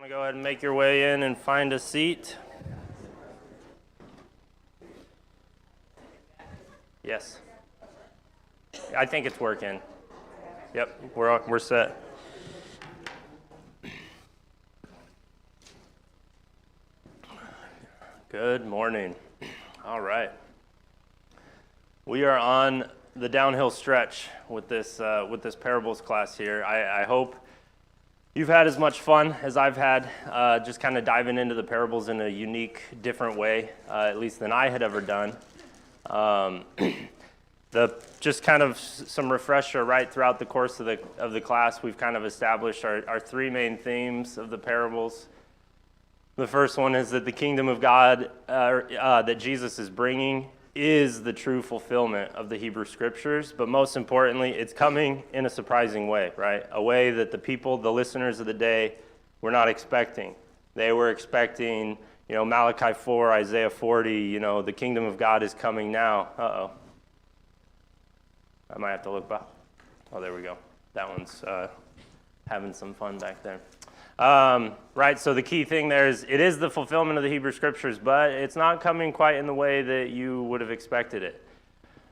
Want to go ahead and make your way in and find a seat? Yes. I think it's working. Yep, we're set. Good morning. All right. We are on the downhill stretch with this parables class here. I hope you've had as much fun as I've had, just kind of diving into the parables in a unique, different way, at least than I had ever done. Just kind of some refresher, right, throughout the course of the class, we've kind of established our three main themes of the parables. The first one is that the kingdom of God that Jesus is bringing is the true fulfillment of the Hebrew Scriptures, but most importantly, it's coming in a surprising way, right? A way that the people, the listeners of the day, were not expecting. They were expecting, Malachi 4, Isaiah 40, the kingdom of God is coming now. Uh-oh. I might have to look back. Oh, there we go. That one's having some fun back there. Right, so the key thing there is it is the fulfillment of the Hebrew Scriptures, but it's not coming quite in the way that you would have expected it.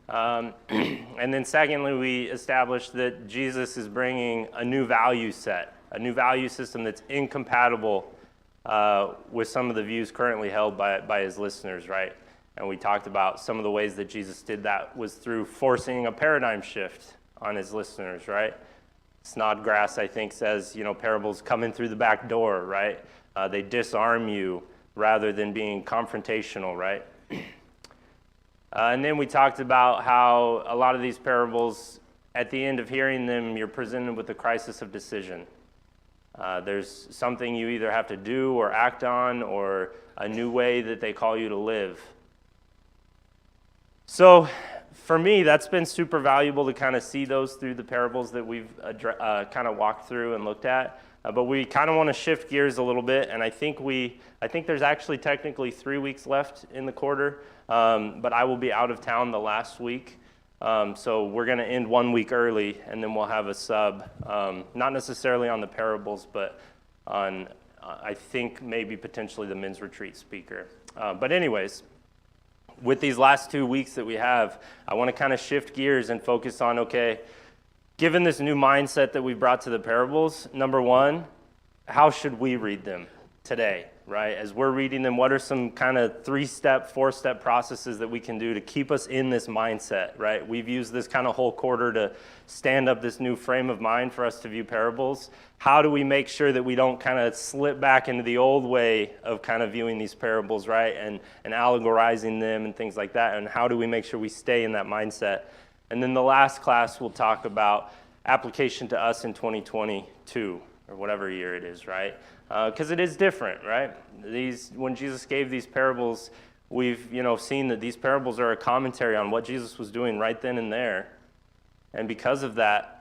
And then secondly, we established that Jesus is bringing a new value set, a new value system that's incompatible with some of the views currently held by his listeners, right? And we talked about some of the ways that Jesus did that was through forcing a paradigm shift on his listeners, right? Snodgrass, I think, says, parables come in through the back door, right? They disarm you rather than being confrontational, right? And then we talked about how a lot of these parables, at the end of hearing them, you're presented with a crisis of decision. There's something you either have to do or act on, or a new way that they call you to live. So for me, that's been super valuable to kind of see those through the parables that we've kind of walked through and looked at. But we kind of want to shift gears a little bit, and I think there's actually technically 3 weeks left in the quarter, but I will be out of town the last week. So we're going to end 1 week early, and then we'll have a sub, not necessarily on the parables, but on, I think, maybe potentially the men's retreat speaker. But anyways, with these last 2 weeks that we have, I want to kind of shift gears and focus on, okay, given this new mindset that we've brought to the parables, number one, how should we read them today, right? As we're reading them, what are some kind of 3-step, 4-step processes that we can do to keep us in this mindset, right? We've used this kind of whole quarter to stand up this new frame of mind for us to view parables. How do we make sure that we don't kind of slip back into the old way of kind of viewing these parables, right? And allegorizing them and things like that. And how do we make sure we stay in that mindset? And then the last class we'll talk about application to us in 2022 or whatever year it is, right? Because it is different, right? When Jesus gave these parables, we've seen that these parables are a commentary on what Jesus was doing right then and there. And because of that,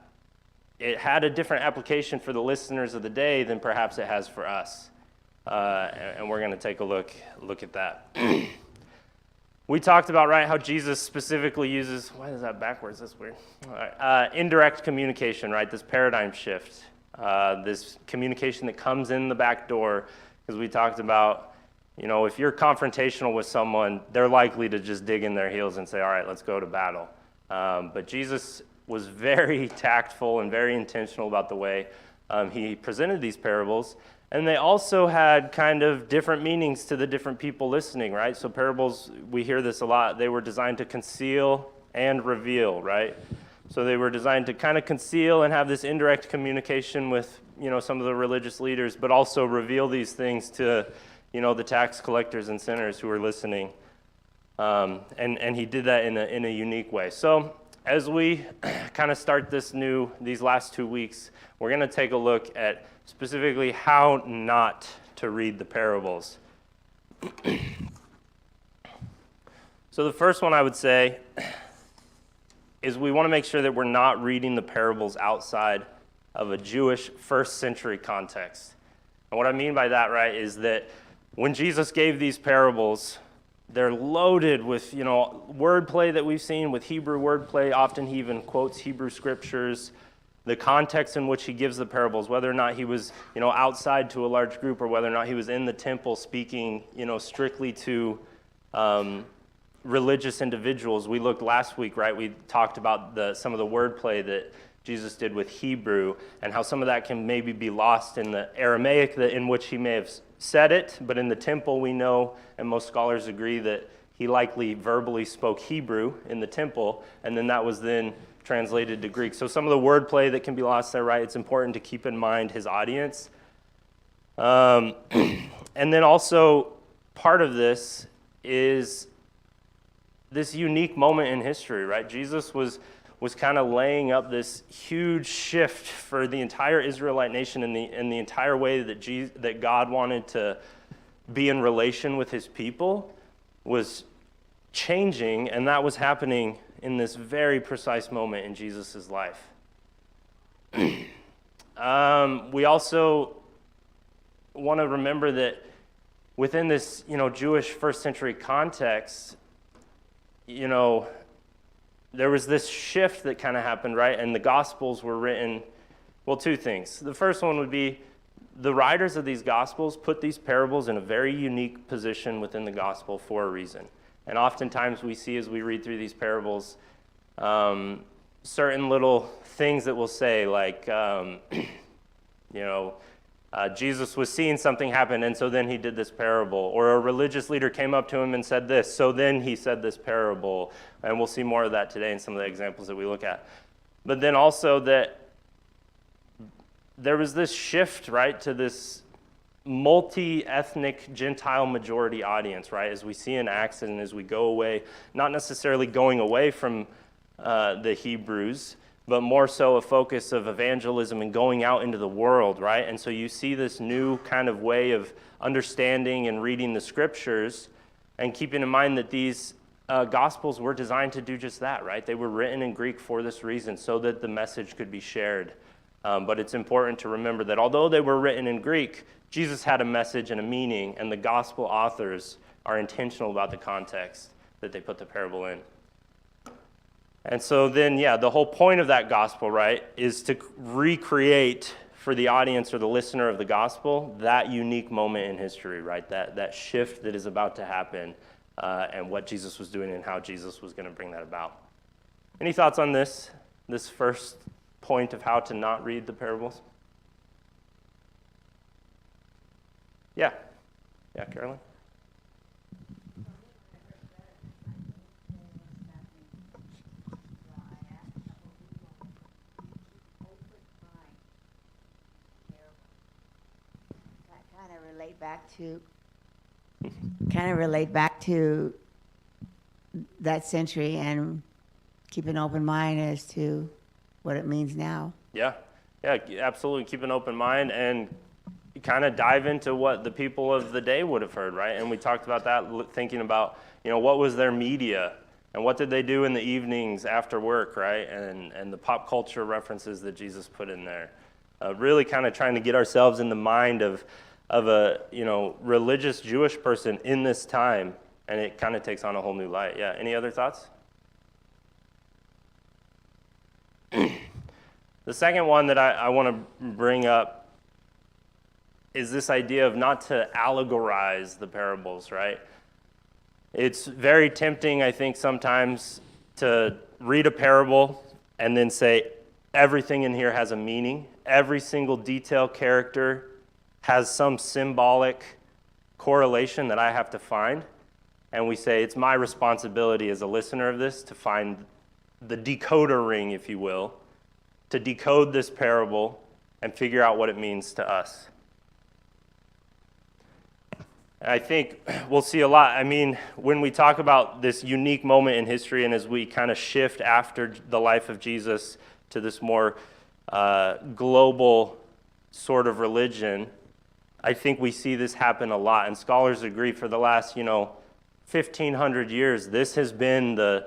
it had a different application for the listeners of the day than perhaps it has for us. And we're going to take a look at that. We talked about, right, how Jesus specifically uses, why is that backwards? That's weird. All right. Indirect communication, right, this paradigm shift, this communication that comes in the back door, because we talked about, if you're confrontational with someone, they're likely to just dig in their heels and say, all right, let's go to battle. But Jesus was very tactful and very intentional about the way he presented these parables. And they also had kind of different meanings to the different people listening, right? So parables, we hear this a lot, they were designed to conceal and reveal, right? So they were designed to kind of conceal and have this indirect communication with, some of the religious leaders, but also reveal these things to, the tax collectors and sinners who were listening. And he did that in a unique way. So as we kind of start these last 2 weeks, we're going to take a look at specifically how not to read the parables. So the first one I would say is we want to make sure that we're not reading the parables outside of a Jewish first century context. And what I mean by that, right, is that when Jesus gave these parables, they're loaded with, wordplay that we've seen with Hebrew wordplay. Often he even quotes Hebrew scriptures. the context in which he gives the parables, whether or not he was, outside to a large group, or whether or not he was in the temple speaking, strictly to religious individuals. We looked last week, right? We talked about some of the wordplay that Jesus did with Hebrew, and how some of that can maybe be lost in the Aramaic in which he may have said it, but in the temple we know, and most scholars agree, that he likely verbally spoke Hebrew in the temple, and then that was then translated to Greek. So some of the wordplay that can be lost there, right? It's important to keep in mind his audience. And then also part of this is this unique moment in history, right? Jesus was kind of laying up this huge shift for the entire Israelite nation, and the entire way that God wanted to be in relation with his people was changing, and that was happening in this very precise moment in Jesus' life. We also want to remember that within this, Jewish first century context, there was this shift that kind of happened, right? And the Gospels were written, well, two things. The first one would be the writers of these Gospels put these parables in a very unique position within the Gospel for a reason. And oftentimes we see as we read through these parables, certain little things that we'll say, like, Jesus was seeing something happen, and so then he did this parable. Or a religious leader came up to him and said this, so then he said this parable. And we'll see more of that today in some of the examples that we look at. But then also that there was this shift, right, to this multi-ethnic Gentile majority audience, right, as we see in Acts and as we go away, not necessarily going away from the Hebrews, but more so a focus of evangelism and going out into the world, right? And so you see this new kind of way of understanding and reading the scriptures, and keeping in mind that these Gospels were designed to do just that, right? They were written in Greek for this reason, so that the message could be shared. But it's important to remember that although they were written in Greek, Jesus had a message and a meaning, and the Gospel authors are intentional about the context that they put the parable in. And so then, the whole point of that gospel, right, is to recreate for the audience or the listener of the gospel that unique moment in history, right, that shift that is about to happen, and what Jesus was doing and how Jesus was going to bring that about. Any thoughts on this first point of how to not read the parables? Yeah, Carolyn? Relate back to that century, and keep an open mind as to what it means now. Yeah, absolutely. Keep an open mind and kind of dive into what the people of the day would have heard, right? And we talked about that, thinking about, what was their media and what did they do in the evenings after work, right? And the pop culture references that Jesus put in there. Really kind of trying to get ourselves in the mind of a religious Jewish person in this time, and it kind of takes on a whole new light. Yeah, any other thoughts? The second one that I want to bring up is this idea of not to allegorize the parables, right? It's very tempting, I think, sometimes to read a parable and then say everything in here has a meaning. Every single detail, character has some symbolic correlation that I have to find. And we say it's my responsibility as a listener of this to find the decoder ring, if you will, to decode this parable and figure out what it means to us. And I think we'll see a lot. I mean, when we talk about this unique moment in history, and as we kind of shift after the life of Jesus to this more global sort of religion, I think we see this happen a lot. And scholars agree for the last, 1,500 years, this has been the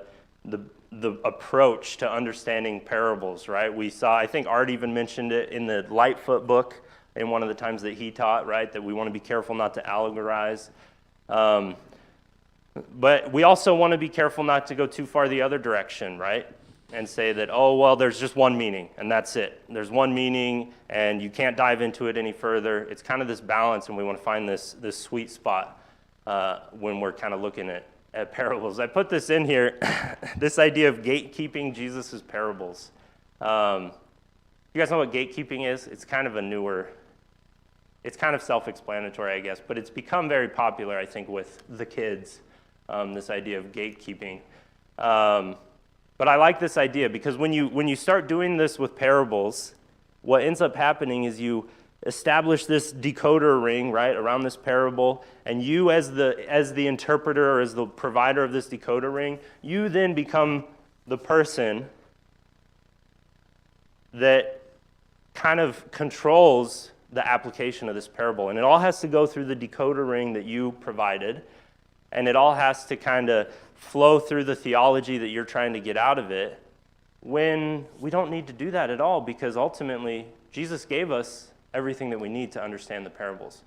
approach to understanding parables, right? We saw, I think Art even mentioned it in the Lightfoot book in one of the times that he taught, right, that we want to be careful not to allegorize. But we also want to be careful not to go too far the other direction, right? and say that, oh, well, there's just one meaning, and that's it. There's one meaning, and you can't dive into it any further. It's kind of this balance, and we want to find this sweet spot when we're kind of looking at parables. I put this in here, this idea of gatekeeping Jesus' parables. You guys know what gatekeeping is? It's kind of a newer, it's kind of self-explanatory, I guess, but it's become very popular, I think, with the kids, this idea of gatekeeping. But I like this idea because when you start doing this with parables, what ends up happening is you establish this decoder ring, right, around this parable, and you as the interpreter or as the provider of this decoder ring, you then become the person that kind of controls the application of this parable. And it all has to go through the decoder ring that you provided, and it all has to kind of flow through the theology that you're trying to get out of it, when we don't need to do that at all, because ultimately Jesus gave us everything that we need to understand the parables.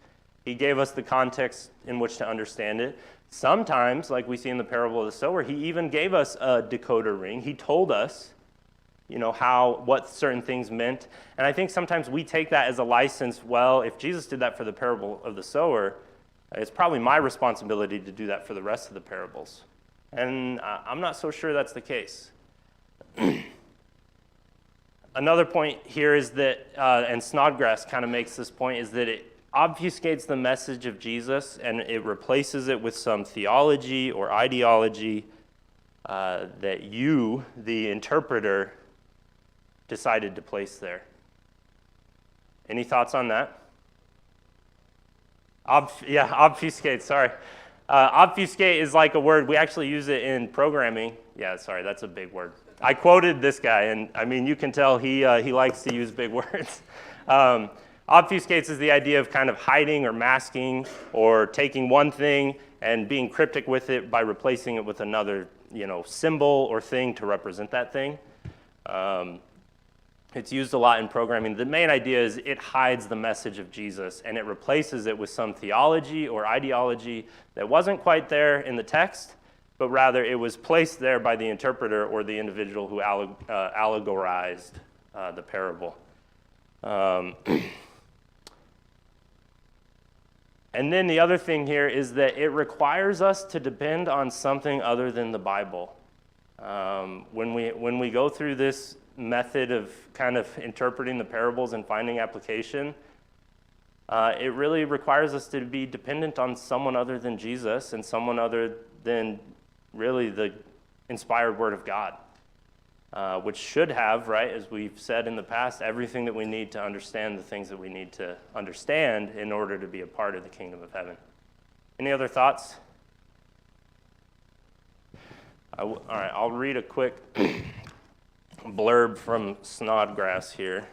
He gave us the context in which to understand it. Sometimes, like we see in the parable of the sower, he even gave us a decoder ring. He told us, what certain things meant. And I think sometimes we take that as a license. Well, if Jesus did that for the parable of the sower, it's probably my responsibility to do that for the rest of the parables. And I'm not so sure that's the case. Another point here is that, and Snodgrass kind of makes this point, is that it obfuscates the message of Jesus and it replaces it with some theology or ideology that you, the interpreter, decided to place there. Any thoughts on that? Obfuscate, sorry. Obfuscate is like a word, we actually use it in programming. Yeah, sorry, that's a big word. I quoted this guy, and I mean, you can tell he likes to use big words. Obfuscates is the idea of kind of hiding or masking or taking one thing and being cryptic with it by replacing it with another, symbol or thing to represent that thing. It's used a lot in programming. The main idea is it hides the message of Jesus and it replaces it with some theology or ideology that wasn't quite there in the text, but rather it was placed there by the interpreter or the individual who allegorized the parable. And then the other thing here is that it requires us to depend on something other than the Bible. When we go through this method of kind of interpreting the parables and finding application, it really requires us to be dependent on someone other than Jesus and someone other than really the inspired Word of God, which should have, right, as we've said in the past, everything that we need to understand the things that we need to understand in order to be a part of the kingdom of heaven. Any other thoughts? All right, I'll read a quick blurb from Snodgrass here.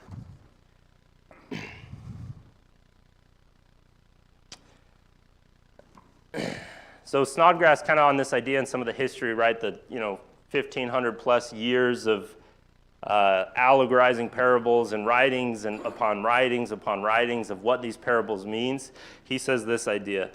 So Snodgrass kind of on this idea and some of the history, right, the 1,500 plus years of allegorizing parables and writings and upon writings of what these parables means. He says this idea.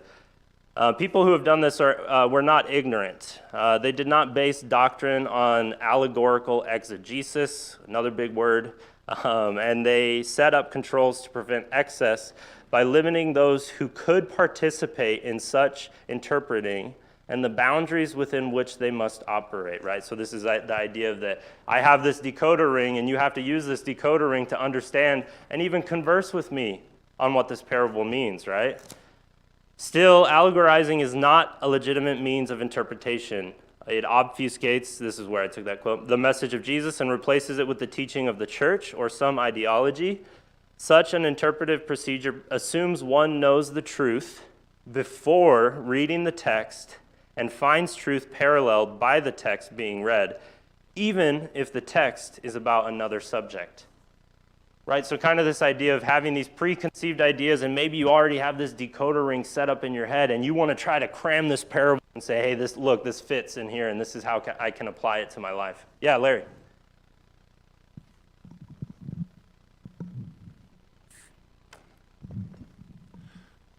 People who have done this were not ignorant. They did not base doctrine on allegorical exegesis, another big word, and they set up controls to prevent excess by limiting those who could participate in such interpreting and the boundaries within which they must operate, right? So this is the idea of that I have this decoder ring and you have to use this decoder ring to understand and even converse with me on what this parable means, right? Still, allegorizing is not a legitimate means of interpretation. It obfuscates, this is where I took that quote, the message of Jesus and replaces it with the teaching of the church or some ideology. Such an interpretive procedure assumes one knows the truth before reading the text and finds truth paralleled by the text being read, even if the text is about another subject. Right, so kind of this idea of having these preconceived ideas, and maybe you already have this decoder ring set up in your head, and you want to try to cram this parable and say, hey, this fits in here, and this is how I can apply it to my life. Yeah, Larry.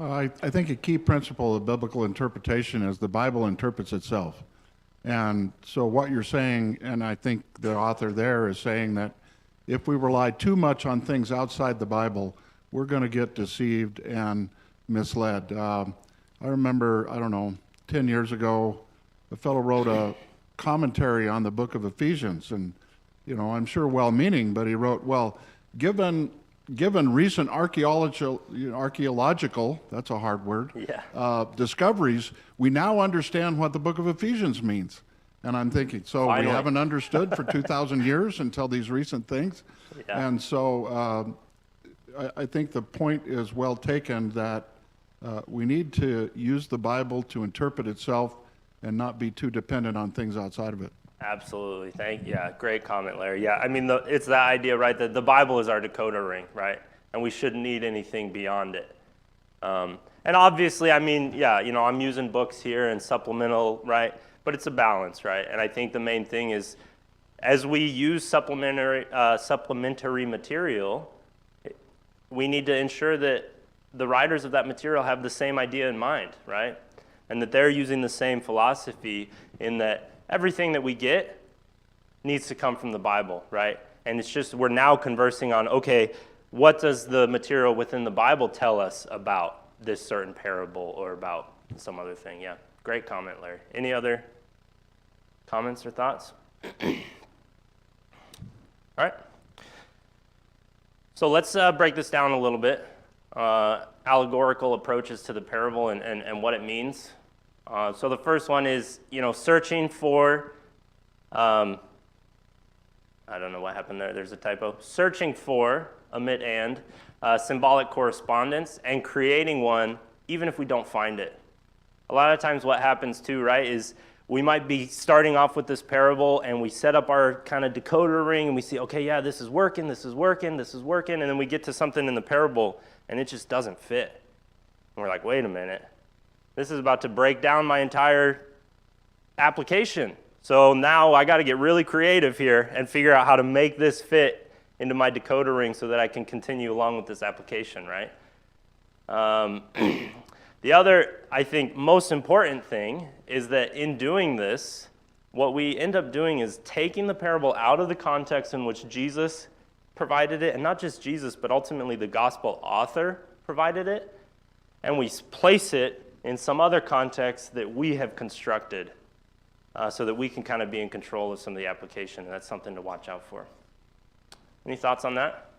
I think a key principle of biblical interpretation is the Bible interprets itself. And so what you're saying, and I think the author there is saying that if we rely too much on things outside the Bible, we're going to get deceived and misled. I remember, I don't know, 10 years ago, a fellow wrote a commentary on the book of Ephesians, and, you know, I'm sure well-meaning, but he wrote, well, given recent archaeological, that's a hard word, discoveries, we now understand what the book of Ephesians means. And I'm thinking, so Finally. we haven't understood for 2,000 years until these recent things? Yeah. And so I think the point is well taken that we need to use the Bible to interpret itself and not be too dependent on things outside of it. Absolutely. Yeah, great comment, Larry. Yeah, I mean, it's that idea, right, that the Bible is our decoder ring, right? And we shouldn't need anything beyond it. And obviously, I mean, yeah, you know, I'm using books here and supplemental, right? But it's a balance, right? And I think the main thing is, as we use supplementary material, we need to ensure that the writers of that material have the same idea in mind, right? And that they're using the same philosophy in that everything that we get needs to come from the Bible, right? And it's just, we're now conversing on, okay, what does the material within the Bible tell us about this certain parable or about some other thing? Yeah, great comment, Larry. Any other comments or thoughts? All right. So let's break this down a little bit. Allegorical approaches to the parable and what it means. So the first one is, you know, searching for, I don't know what happened there, there's a typo. Searching for, omit and, symbolic correspondence and creating one even if we don't find it. A lot of times what happens too, right, is we might be starting off with this parable and we set up our kind of decoder ring and we see, okay, yeah, this is working, this is working, this is working, and then we get to something in the parable and it just doesn't fit. And we're like, wait a minute. This is about to break down my entire application. So now I got to get really creative here and figure out how to make this fit into my decoder ring so that I can continue along with this application, right? The other, I think, most important thing is that in doing this, what we end up doing is taking the parable out of the context in which Jesus provided it, and not just Jesus, but ultimately the gospel author provided it, and we place it in some other context that we have constructed so that we can kind of be in control of some of the application, and that's something to watch out for. Any thoughts on that?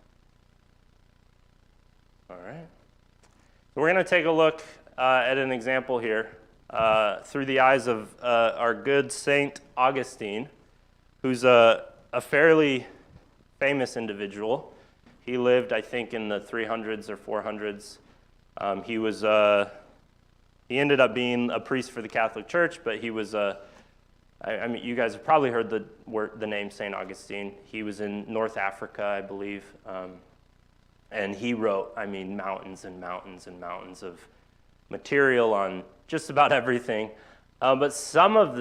All right. So we're going to take a look at an example here through the eyes of our good Saint Augustine, who's a fairly famous individual. He lived, I think, in the 300s or 400s. He ended up being a priest for the Catholic Church, but he was I mean, you guys have probably heard the name St. Augustine. He was in North Africa, I believe, and he wrote, I mean, mountains and mountains and mountains of material on just about everything. But some of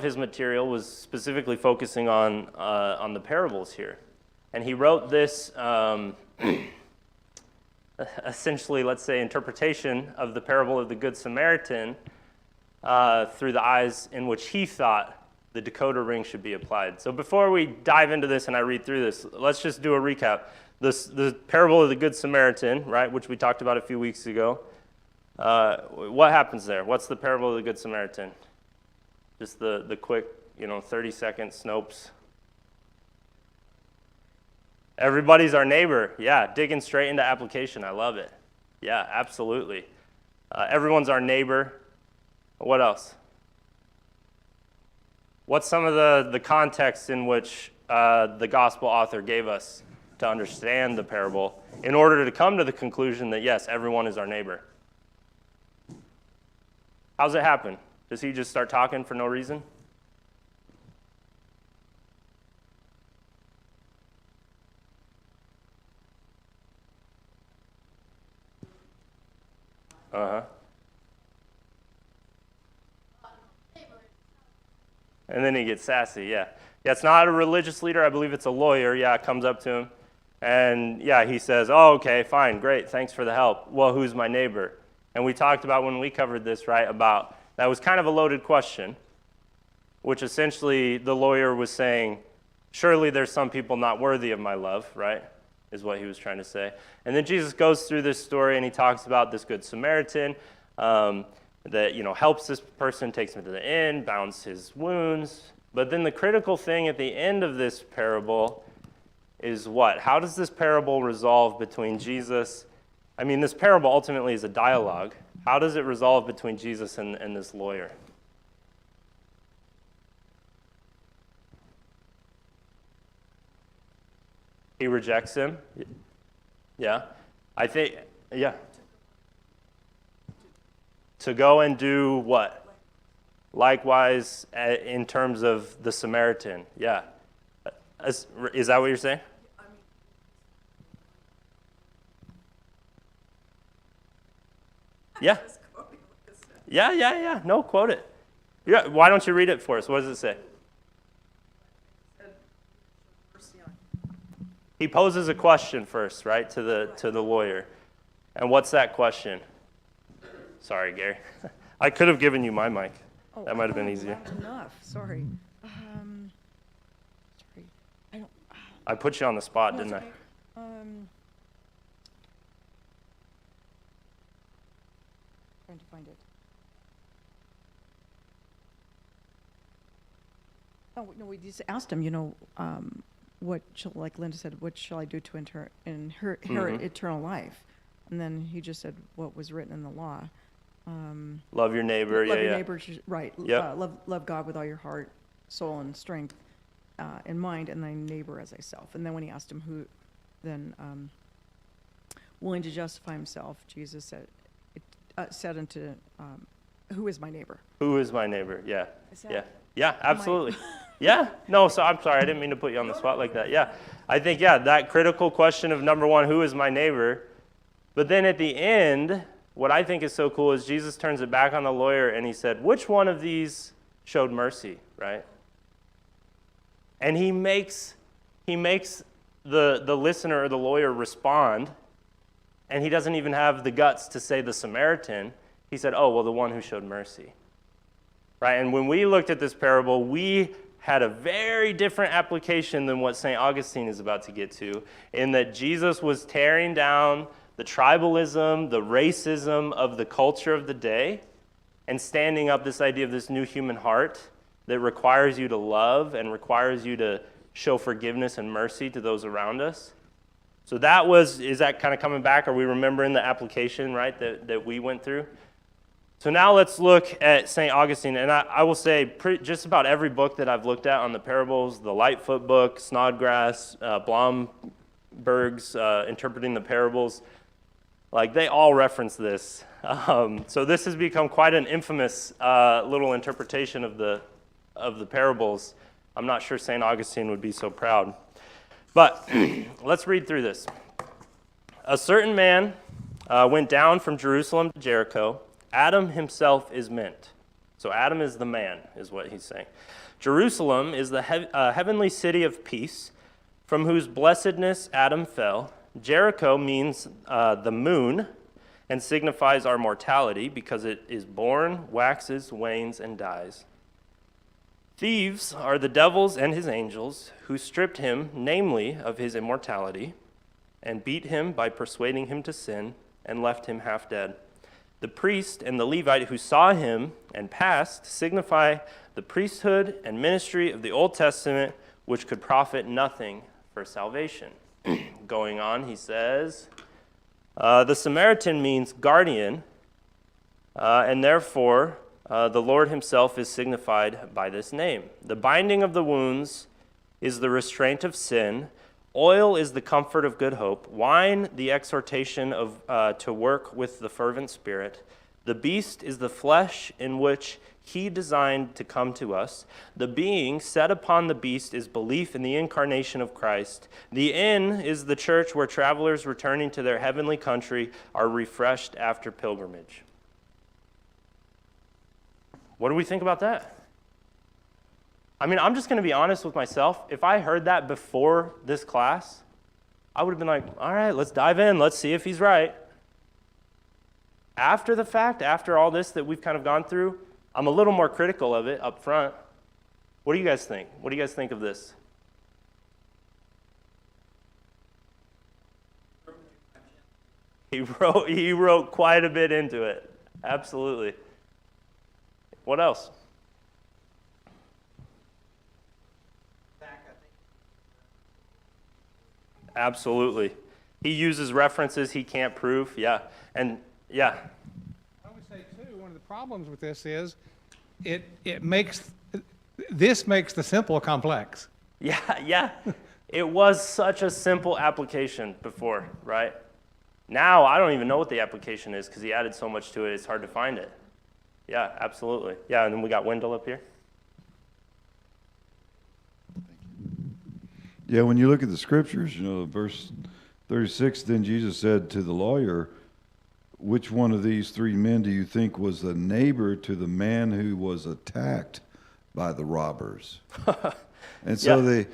his material was specifically focusing on the parables here. And he wrote this essentially, let's say, interpretation of the parable of the Good Samaritan through the eyes in which he thought the decoder ring should be applied. So before we dive into this and I read through this, let's just do a recap. The parable of the Good Samaritan, right, which we talked about a few weeks ago. What happens there? What's the parable of the Good Samaritan? Just the quick, 30-second snopes. Everybody's our neighbor. Yeah, digging straight into application. I love it. Yeah, absolutely. Everyone's our neighbor. What else? What's some of the context in which the gospel author gave us to understand the parable in order to come to the conclusion that, yes, everyone is our neighbor? How's it happen? Does he just start talking for no reason? Uh-huh. And then he gets sassy, yeah. Yeah, it's not a religious leader. I believe it's a lawyer. Yeah, it comes up to him. And, yeah, he says, oh, okay, fine, great, thanks for the help. Well, who's my neighbor? And we talked about when we covered this, right, about that was kind of a loaded question. which essentially the lawyer was saying, surely there's some people not worthy of my love, right? Is what he was trying to say. And then Jesus goes through this story and he talks about this good Samaritan that, helps this person, takes him to the inn, bounds his wounds. But then the critical thing at the end of this parable is what? How does this parable resolve between Jesus? This parable ultimately is a dialogue. How does it resolve between Jesus and this lawyer? He rejects him. Yeah. Yeah. To go and do what? Likewise, in terms of the Samaritan. Yeah. Is that what you're saying? Yeah. Yeah. No, quote it. Yeah. Why don't you read it for us? What does it say? He poses a question first, right, to the lawyer. And what's that question? Sorry, Gary. I could have given you my mic. That might have been easier. Enough. Sorry. I put you on the spot, No, didn't it's I? okay. Trying to find it. Oh no, we just asked him. What shall, like Linda said, what shall I do to inherit eternal life? And then he just said what was written in the law. Love your neighbor. Love Yeah. your neighbor, right. Yep. Love God with all your heart, soul, and strength, and mind, and thy neighbor as thyself. And then when he asked him who, then willing to justify himself, Jesus said unto, who is my neighbor? Who is my neighbor? Yeah. Is that- Yeah. Yeah, absolutely. Yeah. No, so I'm sorry. I didn't mean to put you on the spot like that. Yeah. I think, that critical question of number one, who is my neighbor? But then at the end, what I think is so cool is Jesus turns it back on the lawyer and he said, which one of these showed mercy, right? And he makes the listener or the lawyer respond, and he doesn't even have the guts to say the Samaritan. He said, oh, well, the one who showed mercy. Right? And when we looked at this parable, we had a very different application than what St. Augustine is about to get to, in that Jesus was tearing down the tribalism, the racism of the culture of the day, and standing up this idea of this new human heart that requires you to love and requires you to show forgiveness and mercy to those around us. So is that kind of coming back? Are we remembering the application, right, that we went through? So now let's look at St. Augustine, and I will say just about every book that I've looked at on the parables, the Lightfoot book, Snodgrass, Blomberg's Interpreting the Parables, like they all reference this. So this has become quite an infamous little interpretation of the parables. I'm not sure St. Augustine would be so proud. But let's read through this. A certain man went down from Jerusalem to Jericho. Adam himself is meant. So Adam is the man, is what he's saying. Jerusalem is the heavenly city of peace, from whose blessedness Adam fell. Jericho means the moon, and signifies our mortality, because it is born, waxes, wanes, and dies. Thieves are the devils and his angels, who stripped him, namely, of his immortality, and beat him by persuading him to sin, and left him half dead. The priest and the Levite who saw him and passed signify the priesthood and ministry of the Old Testament, which could profit nothing for salvation. Going on, he says, the Samaritan means guardian, and therefore the Lord himself is signified by this name. The binding of the wounds is the restraint of sin. Oil is the comfort of good hope. Wine, the exhortation to work with the fervent spirit. The beast is the flesh in which he designed to come to us. The being set upon the beast is belief in the incarnation of Christ. The inn is the church where travelers returning to their heavenly country are refreshed after pilgrimage. What do we think about that? I'm just going to be honest with myself. If I heard that before this class, I would have been like, all right, let's dive in. Let's see if he's right. After the fact, after all this that we've kind of gone through, I'm a little more critical of it up front. What do you guys think? What do you guys think of this? He wrote quite a bit into it. Absolutely. What else? Absolutely. He uses references he can't prove. Yeah. And yeah. I would say too, one of the problems with this is it makes the simple complex. Yeah, yeah. It was such a simple application before, right? Now I don't even know what the application is because he added so much to it, it's hard to find it. Yeah, absolutely. Yeah, and then we got Wendell up here. Yeah, when you look at the scriptures, verse 36, then Jesus said to the lawyer, which one of these three men do you think was the neighbor to the man who was attacked by the robbers? And so Yeah.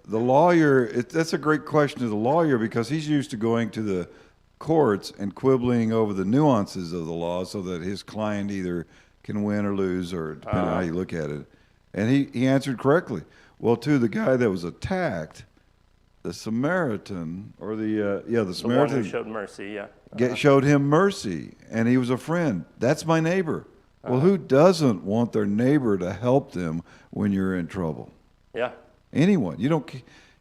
the lawyer, that's a great question to the lawyer because he's used to going to the courts and quibbling over the nuances of the law so that his client either can win or lose, or depending on how you look at it. And he answered correctly. Well, to the guy that was attacked, the Samaritan, or the The one Samaritan who showed mercy, yeah. showed him mercy, and he was a friend. That's my neighbor. Well, who doesn't want their neighbor to help them when you're in trouble? Yeah, Anyone. You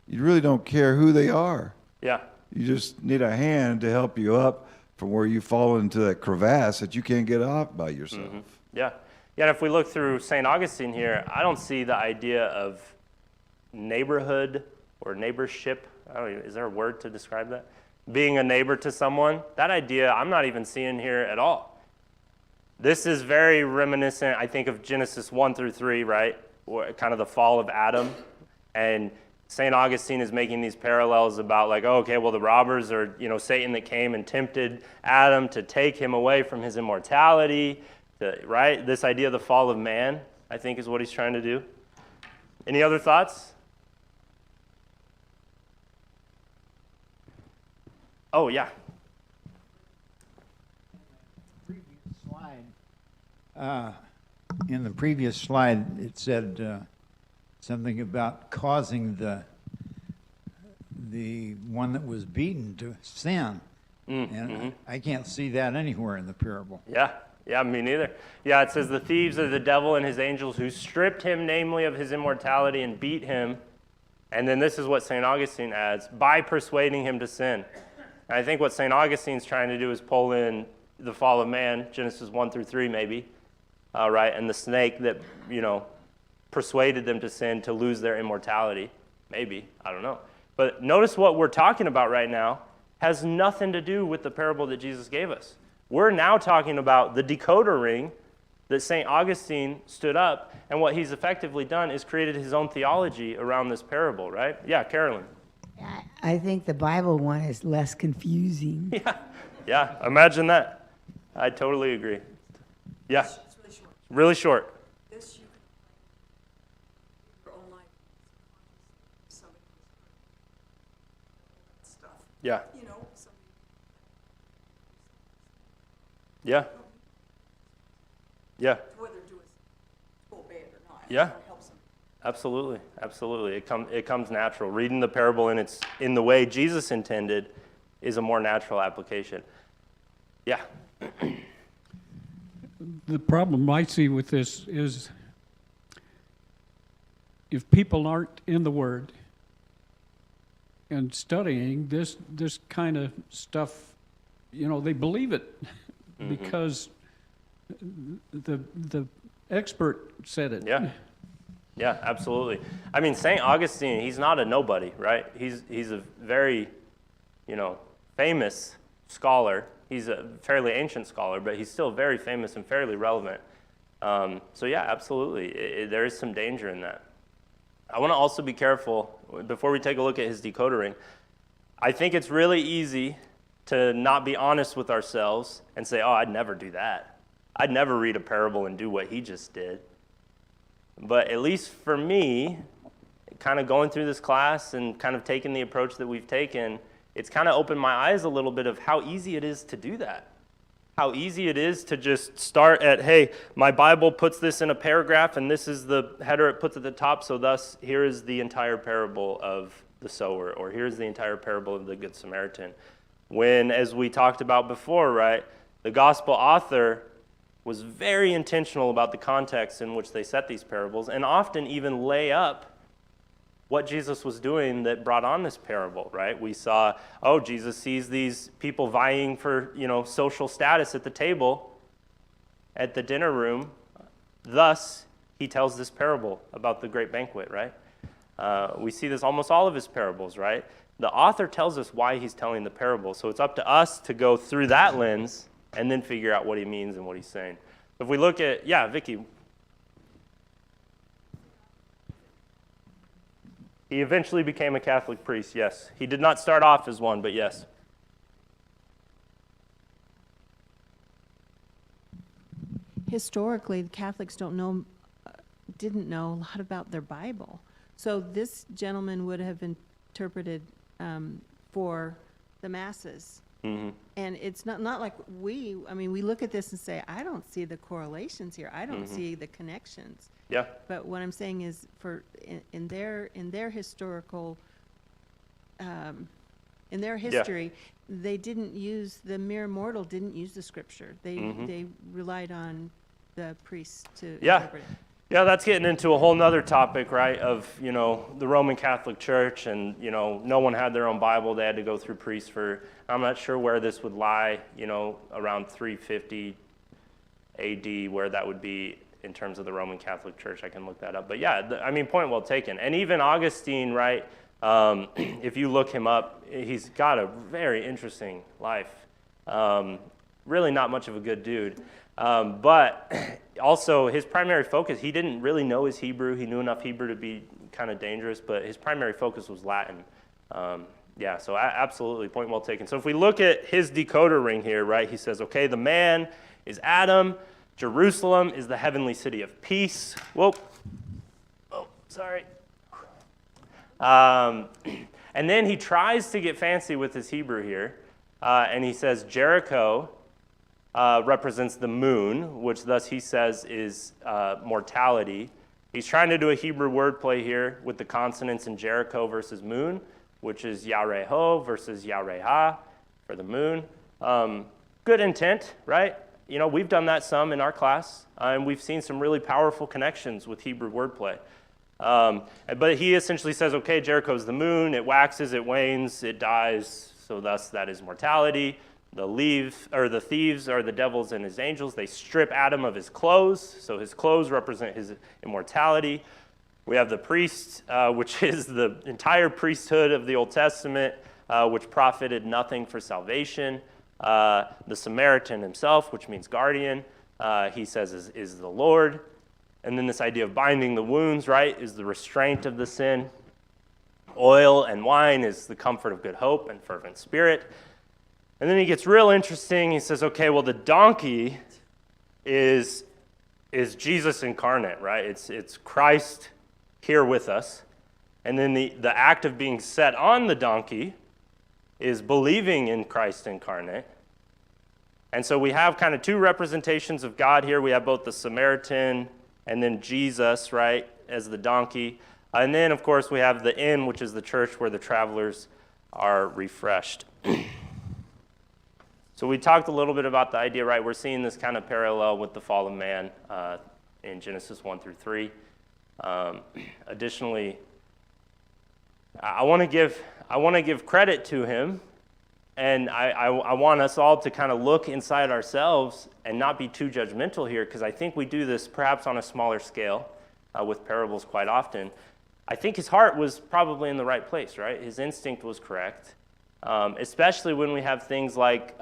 really don't care who they are. yeah, You just need a hand to help you up from where you fall into that crevasse that you can't get out by yourself. yeah. Yeah, and if we look through St. Augustine here, I don't see the idea of neighborhood or neighborship. I don't even, is there a word to describe that? Being a neighbor to someone. That idea I'm not even seeing here at all. This is very reminiscent, I think, of Genesis 1 through 3, right? Or kind of the fall of Adam. And St. Augustine is making these parallels about like, oh, okay, well, the robbers are, Satan that came and tempted Adam to take him away from his immortality, right? This idea of the fall of man, I think, is what he's trying to do. Any other thoughts? Oh, yeah. In the previous slide, it said something about causing the one that was beaten to sin. And I can't see that anywhere in the parable. Yeah, me neither. Yeah, it says the thieves are the devil and his angels who stripped him, namely, of his immortality and beat him. And then this is what St. Augustine adds, by persuading him to sin. And I think what St. Augustine's trying to do is pull in the fall of man, Genesis 1 through 3 maybe, right? And the snake that, persuaded them to sin to lose their immortality. Maybe, I don't know. But notice what we're talking about right now has nothing to do with the parable that Jesus gave us. We're now talking about the decoder ring that St. Augustine stood up, and what he's effectively done is created his own theology around this parable, right? Yeah, Carolyn. I think the Bible one is less confusing. Yeah, imagine that. I totally agree. Yeah, really short. This you can your own life. Somebody stuff. Yeah, Somebody yeah, yeah. whether do it obey it or not. Yeah. It helps them. Absolutely, absolutely. It comes natural. Reading the parable in the way Jesus intended is a more natural application. Yeah. The problem I see with this is if people aren't in the Word and studying this kind of stuff, they believe it because the expert said it. Yeah. Yeah, absolutely. I mean, St. Augustine, he's not a nobody, right? He's a very, famous scholar. He's a fairly ancient scholar, but he's still very famous and fairly relevant. So yeah, absolutely. There is some danger in that. I want to also be careful, before we take a look at his decoder ring, I think it's really easy to not be honest with ourselves and say, oh, I'd never do that. I'd never read a parable and do what he just did. But at least for me, kind of going through this class and kind of taking the approach that we've taken, it's kind of opened my eyes a little bit of how easy it is to do that. how easy it is to just start at, hey, my Bible puts this in a paragraph, and this is the header it puts at the top, so thus here is the entire parable of the sower, or here's the entire parable of the Good Samaritan. When, as we talked about before, right, the gospel author was very intentional about the context in which they set these parables, and often even lay up what Jesus was doing that brought on this parable, right? We saw, oh, Jesus sees these people vying for, social status at the table, at the dinner room. Thus, he tells this parable about the great banquet, right? We see this almost all of his parables, right? The author tells us why he's telling the parable, so it's up to us to go through that lens and then figure out what he means and what he's saying. If we look at, Vicky. He eventually became a Catholic priest, yes. He did not start off as one, but yes. Historically, the Catholics didn't know a lot about their Bible. So this gentleman would have interpreted for the masses. Mm-hmm. And it's not like we look at this and say, I don't see the correlations here. I don't see the connections. Yeah. But what I'm saying is, in their historical, in their history, they didn't use, the mere mortal didn't use the scripture. They relied on the priests to interpret it. Yeah, that's getting into a whole nother topic, right, of, the Roman Catholic Church, and, no one had their own Bible. They had to go through priests for, I'm not sure where this would lie, around 350 AD, where that would be in terms of the Roman Catholic Church. I can look that up. But point well taken. And even Augustine, right, if you look him up, he's got a very interesting life. Really not much of a good dude. But also his primary focus, he didn't really know his Hebrew. He knew enough Hebrew to be kind of dangerous, but his primary focus was Latin. So absolutely, point well taken. So if we look at his decoder ring here, right, he says, okay, the man is Adam. Jerusalem is the heavenly city of peace. Whoa. Oh, sorry. And then he tries to get fancy with his Hebrew here, and he says Jericho represents the moon, which thus he says is mortality. He's trying to do a Hebrew wordplay here with the consonants in Jericho versus moon, which is Yareho versus Yareha for the moon. Good intent, right? We've done that some in our class, and we've seen some really powerful connections with Hebrew wordplay. But he essentially says, okay, Jericho's the moon, it waxes, it wanes, it dies, so thus that is mortality. The thieves are the devils and his angels. They strip Adam of his clothes, so his clothes represent his immortality. We have the priest, which is the entire priesthood of the Old Testament, which profited nothing for salvation. The Samaritan himself, which means guardian, he says is the Lord. And then this idea of binding the wounds, right, is the restraint of the sin. Oil and wine is the comfort of good hope and fervent spirit. And then he gets real interesting. He says, okay, well, the donkey is Jesus incarnate, right? It's Christ here with us. And then the act of being set on the donkey is believing in Christ incarnate. And so we have kind of two representations of God here. We have both the Samaritan and then Jesus, right, as the donkey. And then, of course, we have the inn, which is the church where the travelers are refreshed. So we talked a little bit about the idea, right? We're seeing this kind of parallel with the fall of man in Genesis 1 through 3. Additionally, I want to give credit to him, and I want us all to kind of look inside ourselves and not be too judgmental here, because I think we do this perhaps on a smaller scale with parables quite often. I think his heart was probably in the right place, right? His instinct was correct, especially when we have things like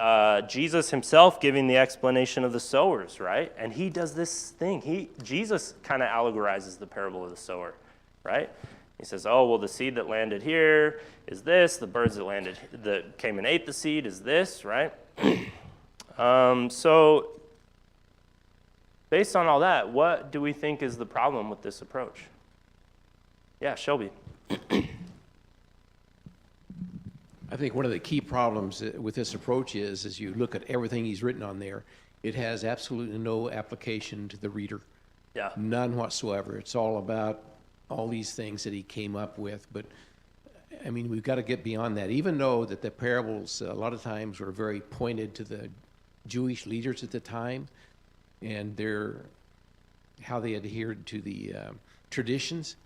Jesus himself giving the explanation of the sowers, right? And he does this thing. Jesus kind of allegorizes the parable of the sower, right? He says, oh, well, the seed that landed here is this. The birds that came and ate the seed is this, right? So based on all that, what do we think is the problem with this approach? Yeah, Shelby. I think one of the key problems with this approach is, as you look at everything he's written on there, it has absolutely no application to the reader. Yeah. None whatsoever. It's all about all these things that he came up with. But, I mean, we've got to get beyond that. Even though that the parables a lot of times were very pointed to the Jewish leaders at the time and how they adhered to the traditions,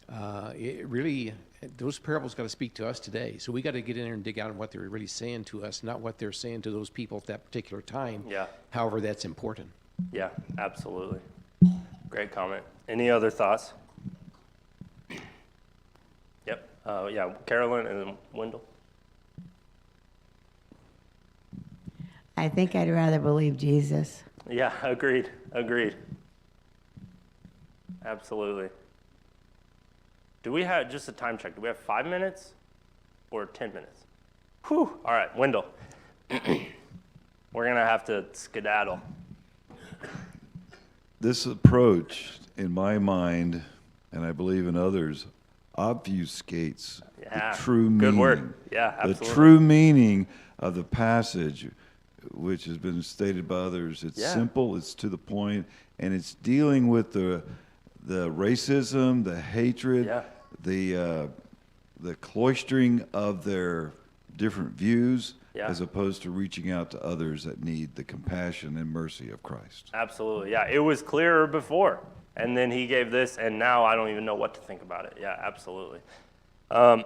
it really, those parables got to speak to us today. So we got to get in there and dig out what they're really saying to us, not what they're saying to those people at that particular time. Yeah. However, that's important. Yeah, absolutely. Great comment. Any other thoughts? Yep. Yeah, Carolyn and then Wendell. I think I'd rather believe Jesus. Yeah, agreed. Absolutely. Do we have, just a time check, do we have 5 minutes or 10 minutes? Whew. All right, Wendell. We're going to have to skedaddle. This approach, in my mind, and I believe in others, obfuscates Yeah, the true meaning. good word. Yeah, absolutely. The true meaning of the passage, which has been stated by others. It's simple, it's to the point, and it's dealing with the racism, the hatred, the cloistering of their different views, as opposed to reaching out to others that need the compassion and mercy of Christ. Absolutely, yeah. It was clearer before, and then he gave this, and now I don't even know what to think about it. Yeah, absolutely. I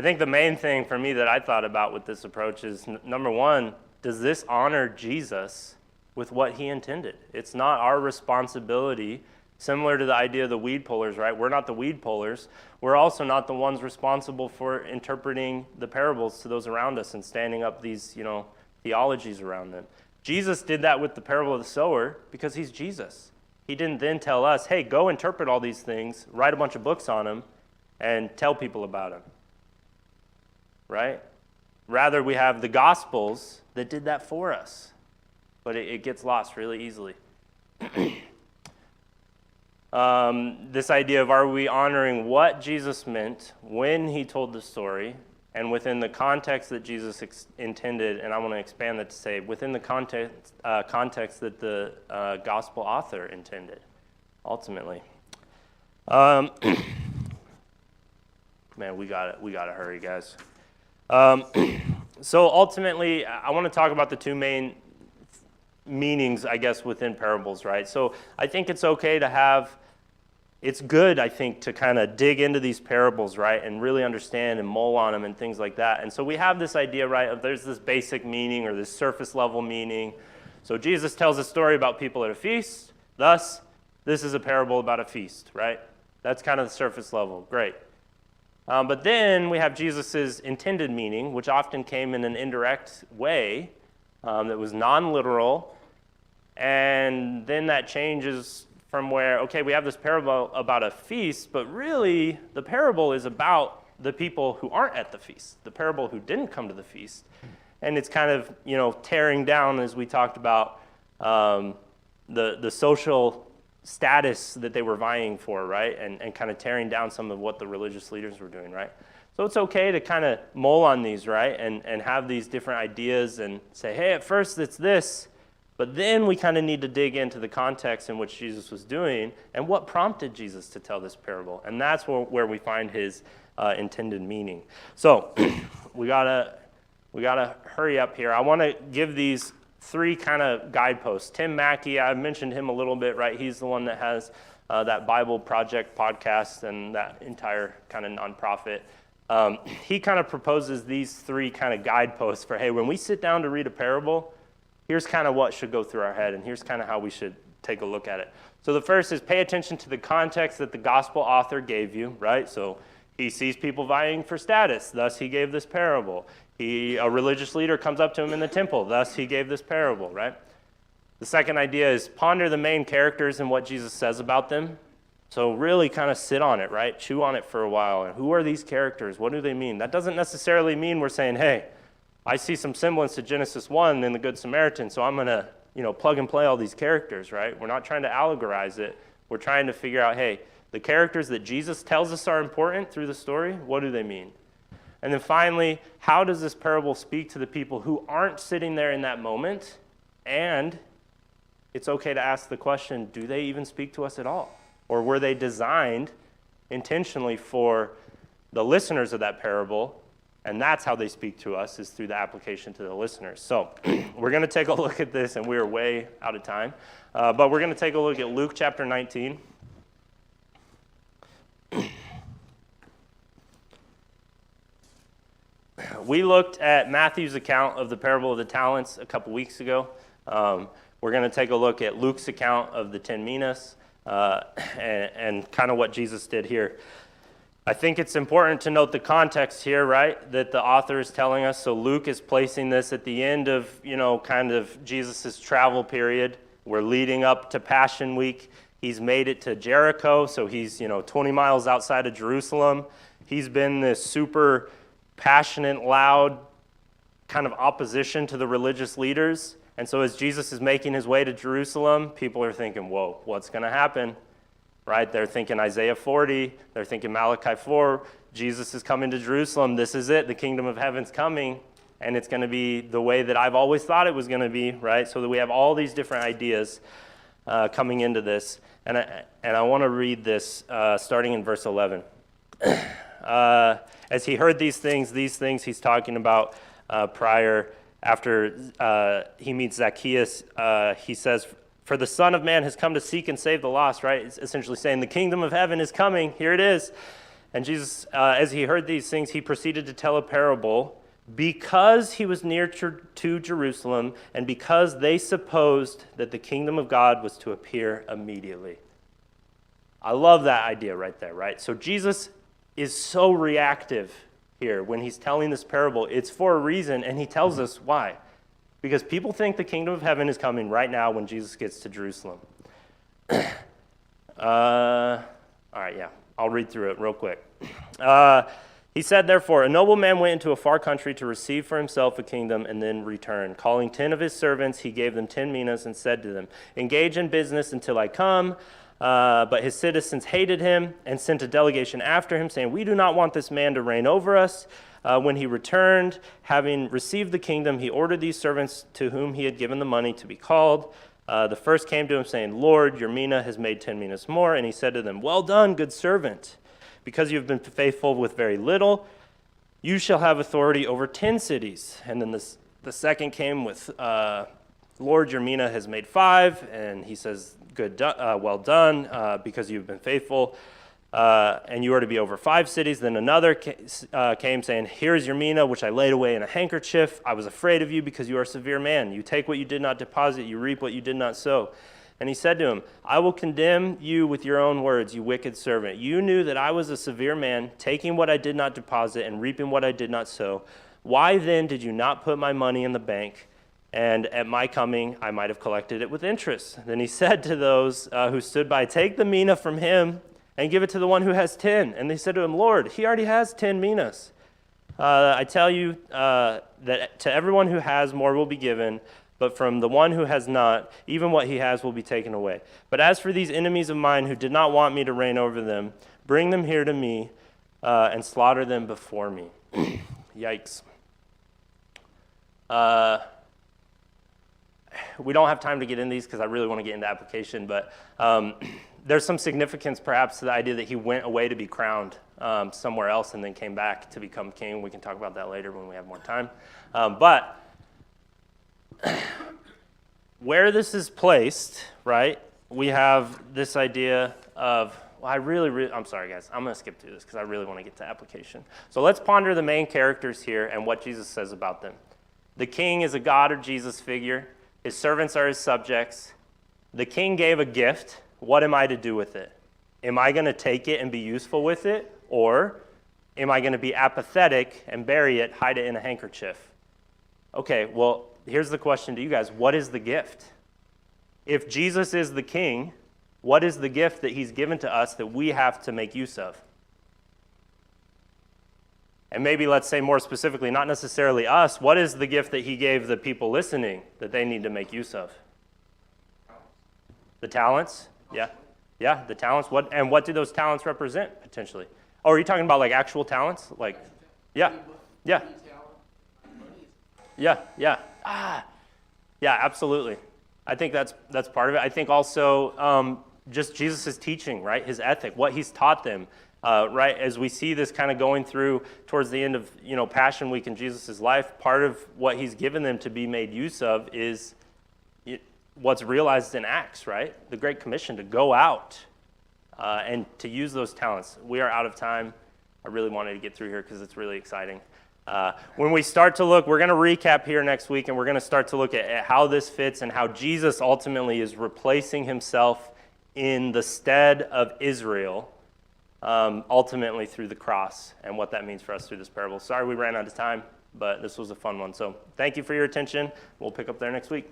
think the main thing for me that I thought about with this approach is, number one, does this honor Jesus with what he intended? It's not our responsibility, similar to the idea of the weed pullers, right? We're not the weed pullers. We're also not the ones responsible for interpreting the parables to those around us and standing up these, theologies around them. Jesus did that with the parable of the sower because he's Jesus. He didn't then tell us, hey, go interpret all these things, write a bunch of books on them, and tell people about them, right? Rather, we have the Gospels that did that for us, but it gets lost really easily. This idea of, are we honoring what Jesus meant when he told the story and within the context that Jesus intended, and I want to expand that to say within the context that the gospel author intended, ultimately. Man, we gotta hurry, guys. So ultimately, I want to talk about the two main meanings, I guess, within parables, right? So I think it's okay to have, it's good, I think, to kind of dig into these parables, right, and really understand and mull on them and things like that. And so we have this idea, right, of there's this basic meaning or this surface level meaning. So Jesus tells a story about people at a feast. Thus, this is a parable about a feast, right? That's kind of the surface level. Great. But then we have Jesus's intended meaning, which often came in an indirect way that was non-literal. And then that changes from where, okay, we have this parable about a feast, but really the parable is about the people who aren't at the feast, the parable who didn't come to the feast. And it's kind of, tearing down, as we talked about, the social status that they were vying for, right? And kind of tearing down some of what the religious leaders were doing, right? So it's okay to kind of mull on these, right? And have these different ideas and say, hey, at first it's this, but then we kind of need to dig into the context in which Jesus was doing and what prompted Jesus to tell this parable. And that's where we find his intended meaning. So we gotta hurry up here. I want to give these three kind of guideposts. Tim Mackie, I mentioned him a little bit, right? He's the one that has that Bible Project podcast and that entire kind of nonprofit. He kind of proposes these three kind of guideposts for, hey, when we sit down to read a parable, here's kind of what should go through our head, and here's kind of how we should take a look at it. So the first is pay attention to the context that the gospel author gave you, right? So he sees people vying for status, thus he gave this parable. A religious leader comes up to him in the temple, thus he gave this parable, right? The second idea is ponder the main characters and what Jesus says about them. So really kind of sit on it, right? Chew on it for a while. And who are these characters? What do they mean? That doesn't necessarily mean we're saying, hey, I see some semblance to Genesis 1 in the Good Samaritan, so I'm going to, plug and play all these characters, right? We're not trying to allegorize it. We're trying to figure out, hey, the characters that Jesus tells us are important through the story, what do they mean? And then finally, how does this parable speak to the people who aren't sitting there in that moment? And it's okay to ask the question, do they even speak to us at all? Or were they designed intentionally for the listeners of that parable? And that's how they speak to us, is through the application to the listeners. So we're going to take a look at this, and we are way out of time. But we're going to take a look at Luke chapter 19. We looked at Matthew's account of the parable of the talents a couple weeks ago. We're going to take a look at Luke's account of the 10 minas and kind of what Jesus did here. I think it's important to note the context here, right, that the author is telling us. So Luke is placing this at the end of, kind of Jesus' travel period. We're leading up to Passion Week. He's made it to Jericho, so he's, 20 miles outside of Jerusalem. He's been this super passionate, loud kind of opposition to the religious leaders. And so as Jesus is making his way to Jerusalem, people are thinking, whoa, what's going to happen? Right? They're thinking Isaiah 40. They're thinking Malachi 4. Jesus is coming to Jerusalem. This is it. The kingdom of heaven's coming. And it's going to be the way that I've always thought it was going to be, right? So that we have all these different ideas coming into this. And I want to read this starting in verse 11. As he heard these things he's talking about prior, after he meets Zacchaeus, he says, for the Son of Man has come to seek and save the lost, right? It's essentially saying the kingdom of heaven is coming. Here it is. And Jesus, as he heard these things, he proceeded to tell a parable because he was near to Jerusalem and because they supposed that the kingdom of God was to appear immediately. I love that idea right there, right? So Jesus is so reactive here when he's telling this parable. It's for a reason, and he tells us why. Because people think the kingdom of heaven is coming right now when Jesus gets to Jerusalem. All right, yeah, I'll read through it real quick. He said, therefore, a noble man went into a far country to receive for himself a kingdom and then return. Calling 10 of his servants, he gave them 10 minas and said to them, engage in business until I come. But his citizens hated him and sent a delegation after him, saying, we do not want this man to reign over us. When he returned, having received the kingdom, he ordered these servants to whom he had given the money to be called. The first came to him, saying, Lord, your mina has made 10 minas more. And he said to them, well done, good servant. Because you have been faithful with very little, you shall have authority over 10 cities. And then the second came with, Lord, your mina has made 5. And he says, well done, because you've been faithful, and you are to be over 5 cities. Then another came saying, here is your mina, which I laid away in a handkerchief. I was afraid of you because you are a severe man. You take what you did not deposit, you reap what you did not sow. And he said to him, I will condemn you with your own words, you wicked servant. You knew that I was a severe man, taking what I did not deposit and reaping what I did not sow. Why then did you not put my money in the bank? And at my coming, I might have collected it with interest. Then he said to those who stood by, take the mina from him and give it to the one who has 10. And they said to him, Lord, he already has 10 minas. I tell you that to everyone who has, more will be given, but from the one who has not, even what he has will be taken away. But as for these enemies of mine who did not want me to reign over them, bring them here to me and slaughter them before me. Yikes. We don't have time to get into these because I really want to get into application, but there's some significance perhaps to the idea that he went away to be crowned somewhere else and then came back to become king. We can talk about that later when we have more time. But where this is placed, right, we have this idea of, well, I'm sorry guys, I'm going to skip through this because I really want to get to application. So let's ponder the main characters here and what Jesus says about them. The king is a God or Jesus figure. His servants are his subjects. The king gave a gift. What am I to do with it? Am I going to take it and be useful with it? Or am I going to be apathetic and bury it, hide it in a handkerchief? Okay, well, here's the question to you guys. What is the gift? If Jesus is the king, what is the gift that he's given to us that we have to make use of? And maybe let's say more specifically, not necessarily us, what is the gift that he gave the people listening that they need to make use of? The talents? Yeah, the talents. What do those talents represent, potentially? Oh, are you talking about like actual talents? Like, Yeah, yeah. Yeah, yeah. Yeah, absolutely. I think that's part of it. I think also just Jesus' teaching, right? His ethic, what he's taught them, right? As we see this kind of going through towards the end of, Passion Week in Jesus' life, part of what he's given them to be made use of is what's realized in Acts, right? The Great Commission to go out and to use those talents. We are out of time. I really wanted to get through here because it's really exciting. When we start to look, we're going to recap here next week, and we're going to start to look at how this fits and how Jesus ultimately is replacing himself in the stead of Israel, ultimately through the cross, and what that means for us through this parable. Sorry we ran out of time, but this was a fun one. So thank you for your attention. We'll pick up there next week.